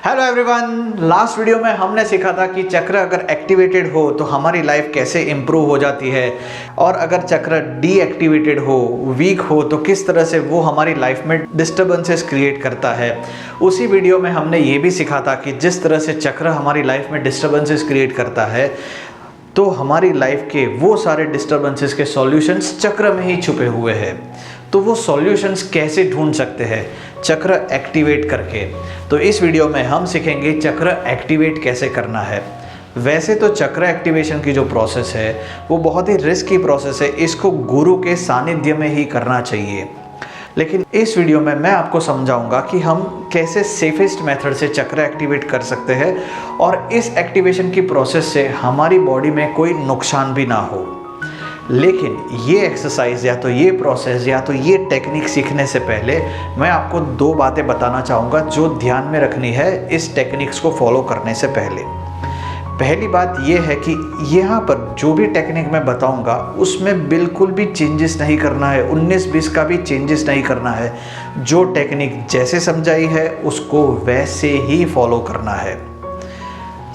Hello everyone, last video में हमने सीखा था कि चक्र अगर एक्टिवेटेड हो तो हमारी लाइफ कैसे इम्प्रूव हो जाती है, और अगर चक्र डीएक्टिवेटेड हो, वीक हो, तो किस तरह से वो हमारी लाइफ में डिस्टर्बेंसेस क्रिएट करता है। उसी वीडियो में हमने ये भी सीखा था कि जिस तरह से चक्र हमारी लाइफ में डिस्टर्बेंसेस क्रिएट करता है, तो हमारी लाइफ के वो सारे डिस्टर्बेंसेस के सॉल्यूशंस चक्र में ही छुपे हुए हैं। तो वो सॉल्यूशंस कैसे ढूंढ सकते हैं चक्र एक्टिवेट करके। तो इस वीडियो में हम सीखेंगे चक्र एक्टिवेट कैसे करना है। वैसे तो चक्र एक्टिवेशन की जो प्रोसेस है वो बहुत ही रिस्की प्रोसेस है, इसको गुरु के सानिध्य में ही करना चाहिए। लेकिन इस वीडियो में मैं आपको समझाऊंगा कि हम कैसे सेफेस्ट मेथड से चक्र एक्टिवेट कर सकते हैं और इस एक्टिवेशन की प्रोसेस से हमारी बॉडी में कोई नुकसान भी ना हो। लेकिन ये एक्सरसाइज या तो ये प्रोसेस या तो ये टेक्निक सीखने से पहले मैं आपको दो बातें बताना चाहूँगा जो ध्यान में रखनी है इस टेक्निक्स को फॉलो करने से पहले। पहली बात ये है कि यहाँ पर जो भी टेक्निक मैं बताऊँगा उसमें बिल्कुल भी चेंजेस नहीं करना है, 19-20 का भी चेंजेस नहीं करना है। जो टेक्निक जैसे समझाई है उसको वैसे ही फॉलो करना है।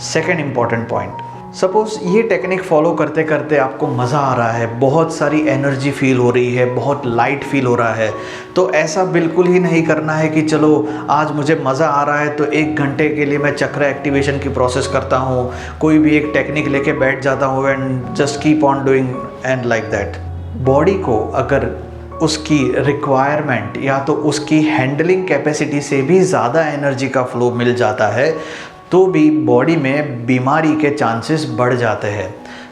सेकेंड इम्पॉर्टेंट पॉइंट, सपोज ये टेक्निक फॉलो करते करते आपको मज़ा आ रहा है, बहुत सारी एनर्जी फील हो रही है, बहुत लाइट फील हो रहा है, तो ऐसा बिल्कुल ही नहीं करना है कि चलो आज मुझे मज़ा आ रहा है तो 1 घंटे के लिए मैं चक्र एक्टिवेशन की प्रोसेस करता हूँ, कोई भी एक टेक्निक लेके बैठ जाता हूँ and just keep on doing and like that. Body को अगर उसकी रिक्वायरमेंट या तो उसकी हैंडलिंग कैपेसिटी से भी ज़्यादा एनर्जी का फ्लो मिल जाता है तो भी बॉडी में बीमारी के चांसेस बढ़ जाते हैं।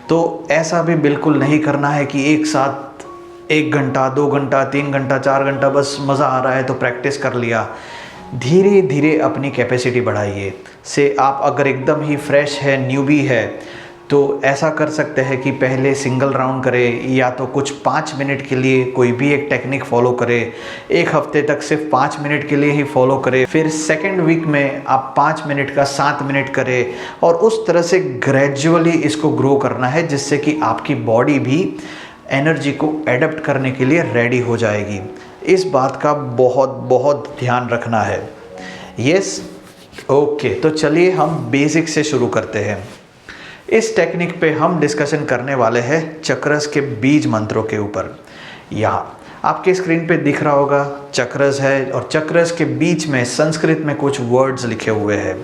तो ऐसा भी बिल्कुल नहीं करना है कि एक साथ 1 घंटा, 2 घंटा, 3 घंटा, 4 घंटा बस मज़ा आ रहा है तो प्रैक्टिस कर लिया। धीरे धीरे अपनी कैपेसिटी बढ़ाइए। से आप अगर एकदम ही फ्रेश है, न्यूबी है, तो ऐसा कर सकते हैं कि पहले सिंगल राउंड करें या तो कुछ 5 मिनट के लिए कोई भी एक टेक्निक फॉलो करें, 1 हफ्ते तक सिर्फ 5 मिनट के लिए ही फॉलो करें, फिर सेकेंड वीक में आप 5 मिनट का 7 मिनट करें, और उस तरह से ग्रेजुअली इसको ग्रो करना है जिससे कि आपकी बॉडी भी एनर्जी को एडप्ट करने के लिए रेडी हो जाएगी। इस बात का बहुत बहुत ध्यान रखना है। यस, ओके, तो चलिए हम बेसिक से शुरू करते हैं। इस टेक्निक पे हम डिस्कशन करने वाले हैं चक्रस के बीज मंत्रों के ऊपर। यहाँ आपके स्क्रीन पे दिख रहा होगा चक्रस है, और चक्रस के बीच में संस्कृत में कुछ वर्ड्स लिखे हुए हैं।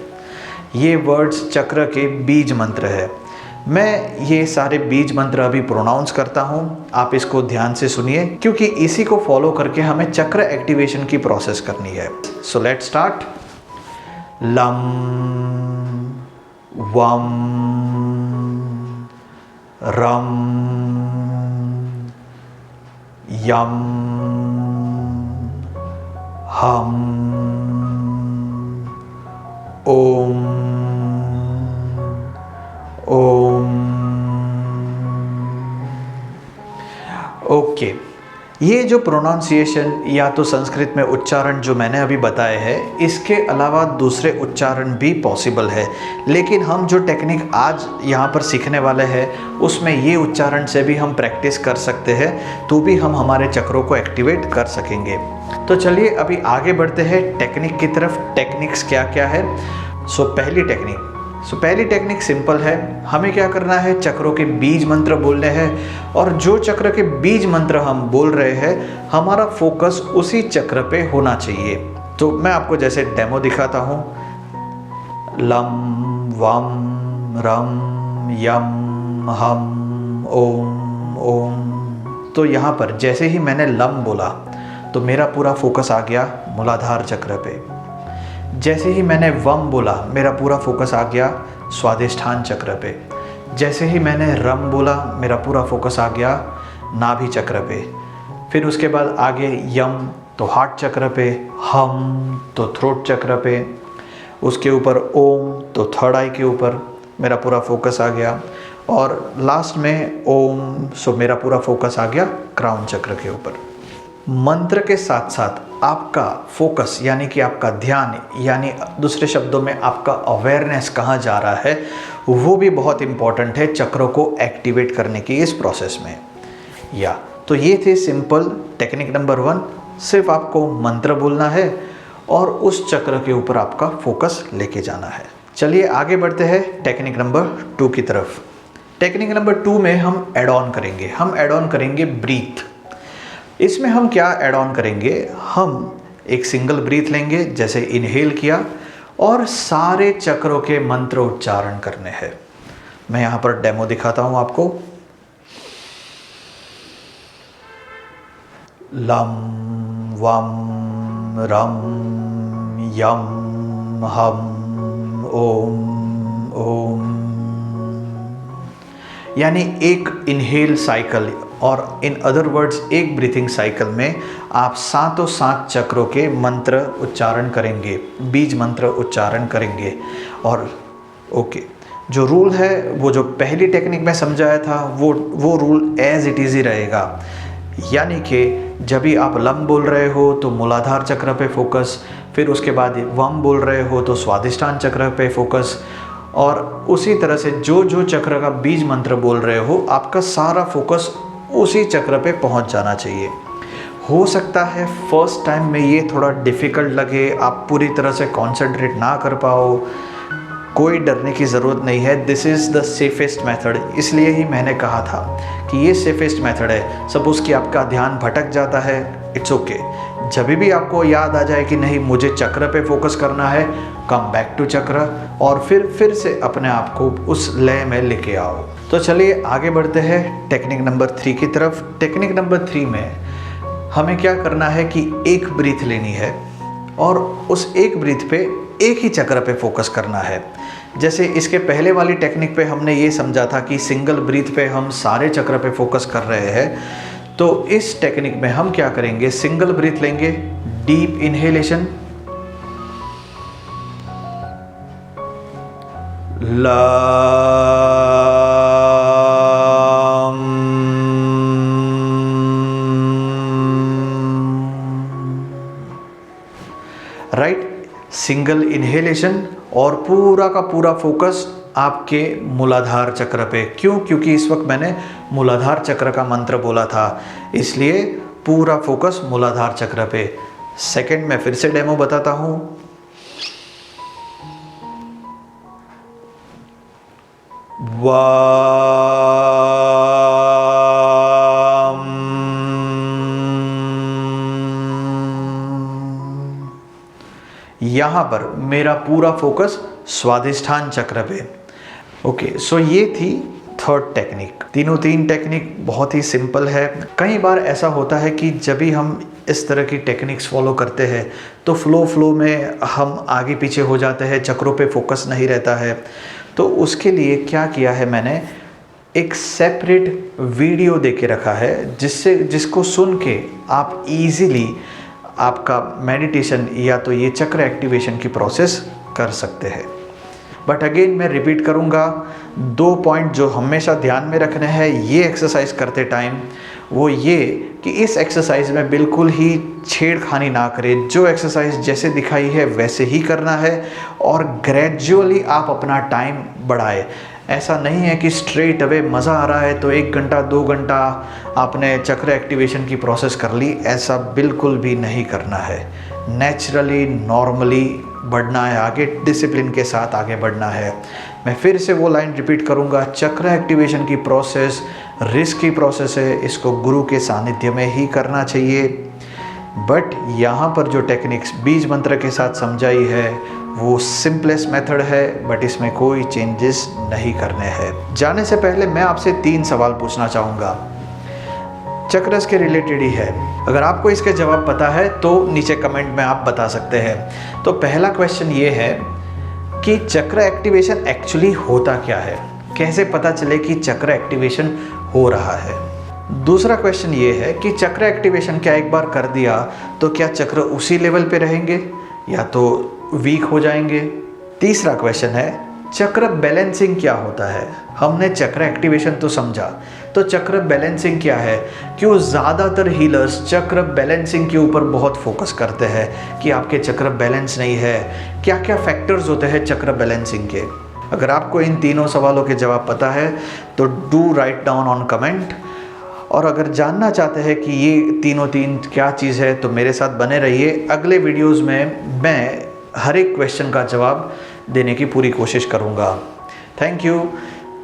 ये वर्ड्स चक्र के बीज मंत्र है। मैं ये सारे बीज मंत्र अभी प्रोनाउंस करता हूँ, आप इसको ध्यान से सुनिए क्योंकि इसी को फॉलो करके हमें चक्र एक्टिवेशन की प्रोसेस करनी है। So let's start. लम वम रम यम हम ओम ओम। ओके, ये जो प्रोनाउंसिएशन या तो संस्कृत में उच्चारण जो मैंने अभी बताए हैं, इसके अलावा दूसरे उच्चारण भी पॉसिबल है, लेकिन हम जो टेक्निक आज यहाँ पर सीखने वाले हैं उसमें ये उच्चारण से भी हम प्रैक्टिस कर सकते हैं, तो भी हम हमारे चक्रों को एक्टिवेट कर सकेंगे। तो चलिए अभी आगे बढ़ते हैं टेक्निक की तरफ। टेक्निक्स क्या क्या है? पहली टेक्निक सिंपल है। हमें क्या करना है, चक्रों के बीज मंत्र बोलने हैं, और जो चक्र के बीज मंत्र हम बोल रहे हैं हमारा फोकस उसी चक्र पे होना चाहिए। तो मैं आपको जैसे डेमो दिखाता हूँ। लम वम रम यम हम ओम ओम। तो यहाँ पर जैसे ही मैंने लम बोला तो मेरा पूरा फोकस आ गया मूलाधार चक्र पे। जैसे ही मैंने वम बोला मेरा पूरा फोकस आ गया स्वादिष्ठान चक्र पे। जैसे ही मैंने रम बोला मेरा पूरा फोकस आ गया नाभि चक्र पे। फिर उसके बाद आगे यम तो हार्ट चक्र पे, हम तो थ्रोट चक्र पे, उसके ऊपर ओम तो थर्ड आई के ऊपर मेरा पूरा फोकस आ गया, और लास्ट में ओम, सो मेरा पूरा फोकस आ गया क्राउन चक्र के ऊपर। मंत्र के साथ साथ आपका फोकस यानी कि आपका ध्यान, यानी दूसरे शब्दों में आपका अवेयरनेस कहाँ जा रहा है, वो भी बहुत इम्पॉर्टेंट है चक्रों को एक्टिवेट करने की इस प्रोसेस में। तो ये थे सिंपल टेक्निक नंबर 1। सिर्फ आपको मंत्र बोलना है और उस चक्र के ऊपर आपका फोकस लेके जाना है। चलिए आगे बढ़ते हैं टेक्निक नंबर 2 की तरफ। टेक्निक नंबर 2 में हम ऐड ऑन करेंगे ब्रीथ। इसमें हम क्या ऐड ऑन करेंगे, हम एक सिंगल ब्रीथ लेंगे, जैसे इनहेल किया और सारे चक्रों के मंत्र उच्चारण करने हैं। मैं यहाँ पर डेमो दिखाता हूँ आपको। लम वम रम यम हम ओम ओम, यानी एक इनहेल साइकिल और इन अदर वर्ड्स एक ब्रीथिंग साइकिल में आप सातों 7 चक्रों के मंत्र उच्चारण करेंगे, बीज मंत्र उच्चारण करेंगे। और ओके, जो रूल है वो जो पहली टेक्निक में समझाया था वो रूल एज इट इज़ ही रहेगा। यानी कि जब भी आप लम बोल रहे हो तो मूलाधार चक्र पे फोकस, फिर उसके बाद वम बोल रहे हो तो स्वादिष्ठान चक्र पे फोकस, और उसी तरह से जो जो चक्र का बीज मंत्र बोल रहे हो आपका सारा फोकस उसी चक्र पे पहुंच जाना चाहिए। हो सकता है फर्स्ट टाइम में ये थोड़ा डिफ़िकल्ट लगे, आप पूरी तरह से कॉन्सेंट्रेट ना कर पाओ, कोई डरने की ज़रूरत नहीं है। This is the safest method, इसलिए ही मैंने कहा था कि ये सेफेस्ट मेथड है। सपोज़ कि आपका ध्यान भटक जाता है, इट्स ओके। जब भी आपको याद आ जाए कि नहीं मुझे चक्र पे फोकस करना है, कम बैक टू चक्र और फिर से अपने आप को उस लय में लेके आओ। तो चलिए आगे बढ़ते हैं टेक्निक नंबर 3 की तरफ। टेक्निक नंबर 3 में हमें क्या करना है कि एक ब्रीथ लेनी है और उस एक ब्रीथ पे एक ही चक्र पे फोकस करना है। जैसे इसके पहले वाली टेक्निक पे हमने ये समझा था कि सिंगल ब्रीथ पे हम सारे चक्र पे फोकस कर रहे हैं, तो इस टेक्निक में हम क्या करेंगे, सिंगल ब्रीथ लेंगे, deep inhalation, right, single inhalation और पूरा का पूरा फोकस आपके मूलाधार चक्र पे। क्यों? क्योंकि इस वक्त मैंने मूलाधार चक्र का मंत्र बोला था, इसलिए पूरा फोकस मूलाधार चक्र पे। सेकंड में फिर से डेमो बताता हूँ। यहाँ पर मेरा पूरा फोकस स्वादिष्ठान चक्र पे। ओके, सो ये थी थर्ड टेक्निक। तीनों टेक्निक बहुत ही सिंपल है। कई बार ऐसा होता है कि जब भी हम इस तरह की टेक्निक्स फॉलो करते हैं तो फ्लो में हम आगे पीछे हो जाते हैं, चक्रों पे फोकस नहीं रहता है। तो उसके लिए क्या किया है, मैंने एक सेपरेट वीडियो दे के रखा है जिसको सुन के आप इजीली आपका मेडिटेशन या तो ये चक्र एक्टिवेशन की प्रोसेस कर सकते हैं। बट अगेन मैं रिपीट करूँगा, 2 पॉइंट जो हमेशा ध्यान में रखने हैं ये एक्सरसाइज करते टाइम, वो ये कि इस एक्सरसाइज में बिल्कुल ही छेड़खानी ना करें। जो एक्सरसाइज जैसे दिखाई है वैसे ही करना है और ग्रेजुअली आप अपना टाइम बढ़ाएं। ऐसा नहीं है कि स्ट्रेट अवे मज़ा आ रहा है तो 1 घंटा 2 घंटा आपने चक्र एक्टिवेशन की प्रोसेस कर ली, ऐसा बिल्कुल भी नहीं करना है। नेचुरली नॉर्मली बढ़ना है आगे, डिसिप्लिन के साथ आगे बढ़ना है। मैं फिर से वो लाइन रिपीट करूँगा, चक्र एक्टिवेशन की प्रोसेस रिस्क की प्रोसेस है, इसको गुरु के सानिध्य में ही करना चाहिए। बट यहाँ पर जो टेक्निक्स बीज मंत्र के साथ समझाई है वो सिंपलेस्ट मेथड है, बट इसमें कोई चेंजेस नहीं करने हैं। जाने से पहले मैं आपसे 3 सवाल पूछना चाहूँगा, चक्रस के रिलेटेड ही है। अगर आपको इसके जवाब पता है तो नीचे कमेंट में आप बता सकते हैं। तो पहला क्वेश्चन ये है कि चक्र एक्टिवेशन एक्चुअली होता क्या है, कैसे पता चले कि चक्र एक्टिवेशन हो रहा है। दूसरा क्वेश्चन ये है कि चक्र एक्टिवेशन क्या एक बार कर दिया तो क्या चक्र उसी लेवल पे रहेंगे या तो वीक हो जाएंगे। तीसरा क्वेश्चन है चक्र बैलेंसिंग क्या होता है। हमने चक्र एक्टिवेशन तो समझा, तो चक्र बैलेंसिंग क्या है। क्यों ज़्यादातर हीलर्स चक्र बैलेंसिंग के ऊपर बहुत फोकस करते हैं कि आपके चक्र बैलेंस नहीं है, क्या क्या फैक्टर्स होते हैं चक्र बैलेंसिंग के। अगर आपको इन तीनों सवालों के जवाब पता है तो do write down on comment. और अगर जानना चाहते हैं कि ये तीनों तीन क्या चीज़ है तो मेरे साथ बने रहिए। अगले वीडियोज़ में मैं हर एक क्वेश्चन का जवाब देने की पूरी कोशिश करूँगा। Thank you.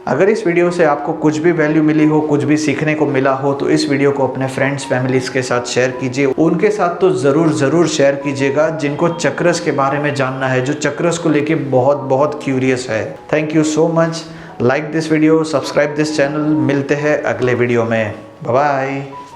अगर इस वीडियो से आपको कुछ भी वैल्यू मिली हो, कुछ भी सीखने को मिला हो, तो इस वीडियो को अपने फ्रेंड्स फैमिलीज़ के साथ शेयर कीजिए। उनके साथ तो ज़रूर शेयर कीजिएगा जिनको चक्रस के बारे में जानना है, जो चक्रस को लेके बहुत क्यूरियस है। Thank you so much. Like this video, subscribe this channel. मिलते हैं अगले वीडियो में। Bye bye.